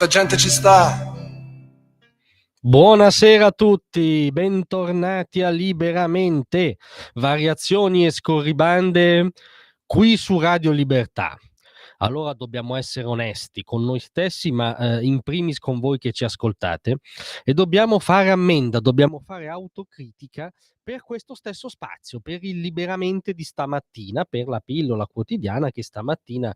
La gente ci sta. Buonasera a tutti, bentornati a Liberamente, variazioni e scorribande qui su Radio Libertà. Allora dobbiamo essere onesti con noi stessi, ma in primis con voi che ci ascoltate, e dobbiamo fare ammenda, dobbiamo fare autocritica per questo stesso spazio, per il Liberamente di stamattina, per la pillola quotidiana che stamattina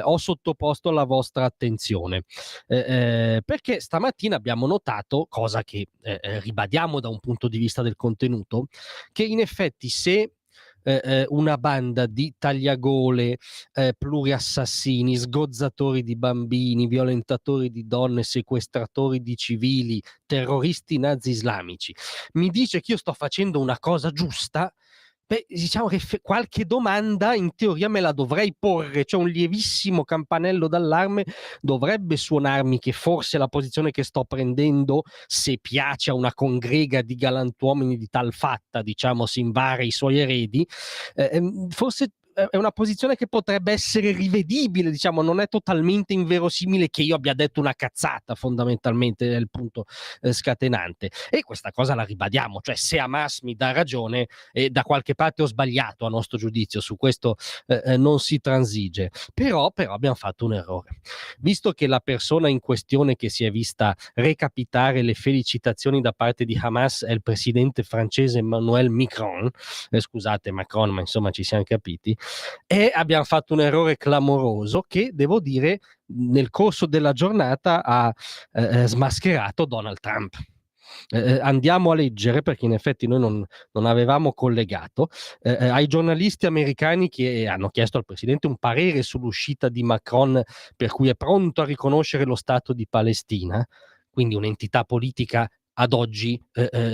ho sottoposto alla vostra attenzione. Perché stamattina abbiamo notato, cosa che ribadiamo da un punto di vista del contenuto, che in effetti se una banda di tagliagole, pluriassassini, sgozzatori di bambini, violentatori di donne, sequestratori di civili, terroristi nazi islamici, mi dice che io sto facendo una cosa giusta, beh, diciamo che qualche domanda in teoria me la dovrei porre, cioè un lievissimo campanello d'allarme dovrebbe suonarmi che forse la posizione che sto prendendo, se piace a una congrega di galantuomini di tal fatta, diciamo, si invara i suoi eredi, forse è una posizione che potrebbe essere rivedibile, diciamo, non è totalmente inverosimile che io abbia detto una cazzata, fondamentalmente è il punto scatenante. E questa cosa la ribadiamo, cioè se Hamas mi dà ragione, da qualche parte ho sbagliato a nostro giudizio, su questo non si transige, però abbiamo fatto un errore. Visto che la persona in questione che si è vista recapitare le felicitazioni da parte di Hamas è il presidente francese Emmanuel Macron, scusate Macron, ma insomma ci siamo capiti, e abbiamo fatto un errore clamoroso che, devo dire, nel corso della giornata ha smascherato Donald Trump. Andiamo a leggere, perché in effetti noi non avevamo collegato, ai giornalisti americani che hanno chiesto al presidente un parere sull'uscita di Macron, per cui è pronto a riconoscere lo Stato di Palestina, quindi un'entità politica ad oggi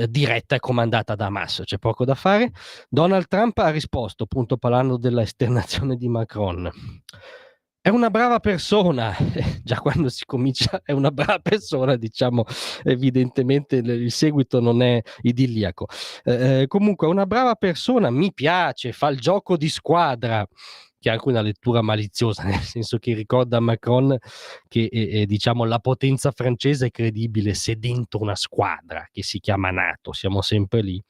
diretta e comandata da Hamas, c'è poco da fare. Donald Trump ha risposto, appunto parlando della esternazione di Macron: è una brava persona. Già quando si comincia è una brava persona, diciamo, evidentemente il seguito non è idilliaco. Comunque è una brava persona, mi piace, fa il gioco di squadra, che è anche una lettura maliziosa, nel senso che ricorda a Macron che diciamo la potenza francese è credibile se dentro una squadra che si chiama NATO, siamo sempre lì.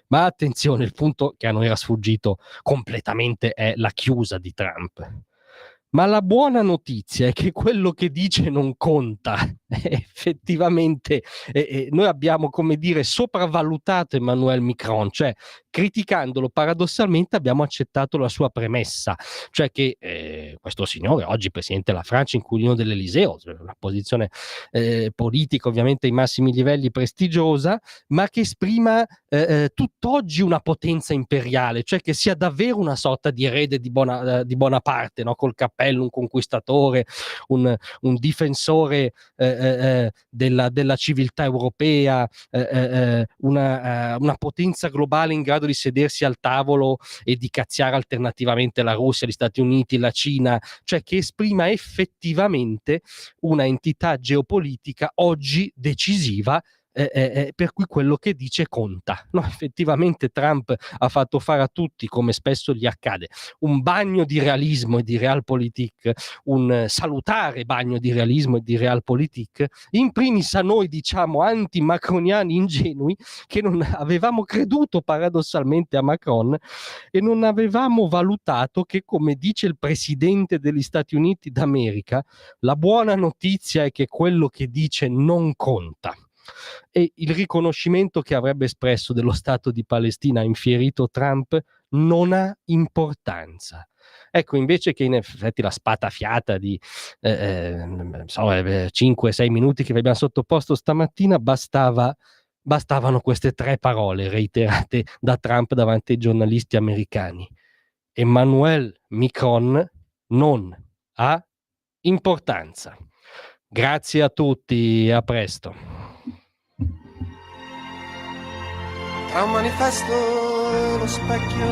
Ma attenzione, il punto che a noi era sfuggito completamente è la chiusa di Trump. Ma la buona notizia è che quello che dice non conta. Effettivamente noi abbiamo, come dire, sopravvalutato Emmanuel Macron, cioè criticandolo paradossalmente abbiamo accettato la sua premessa, cioè che questo signore, oggi presidente della Francia, inquilino dell'Eliseo, una posizione politica ovviamente ai massimi livelli prestigiosa, ma che esprima tutt'oggi una potenza imperiale, cioè che sia davvero una sorta di erede di Bonaparte, no? Col cappello, un conquistatore, un difensore della civiltà europea, una potenza globale in grado di sedersi al tavolo e di cazziare alternativamente la Russia, gli Stati Uniti, la Cina, cioè che esprima effettivamente una entità geopolitica oggi decisiva, per cui quello che dice conta. No, effettivamente Trump ha fatto fare a tutti, come spesso gli accade, un bagno di realismo e di realpolitik, un salutare bagno di realismo e di realpolitik, in primis a noi, diciamo, anti-macroniani ingenui, che non avevamo creduto paradossalmente a Macron e non avevamo valutato che, come dice il presidente degli Stati Uniti d'America, la buona notizia è che quello che dice non conta. E il riconoscimento che avrebbe espresso dello Stato di Palestina ha infierito Trump non ha importanza. Ecco, invece che in effetti la spatafiata di 5-6 minuti che vi abbiamo sottoposto stamattina, bastavano queste 3 parole reiterate da Trump davanti ai giornalisti americani. Emmanuel Macron non ha importanza. Grazie a tutti, a presto. Tra un manifesto e lo specchio.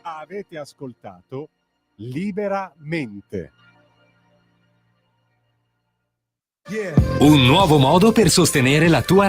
Avete ascoltato Liberamente. Yeah. Un nuovo modo per sostenere la tua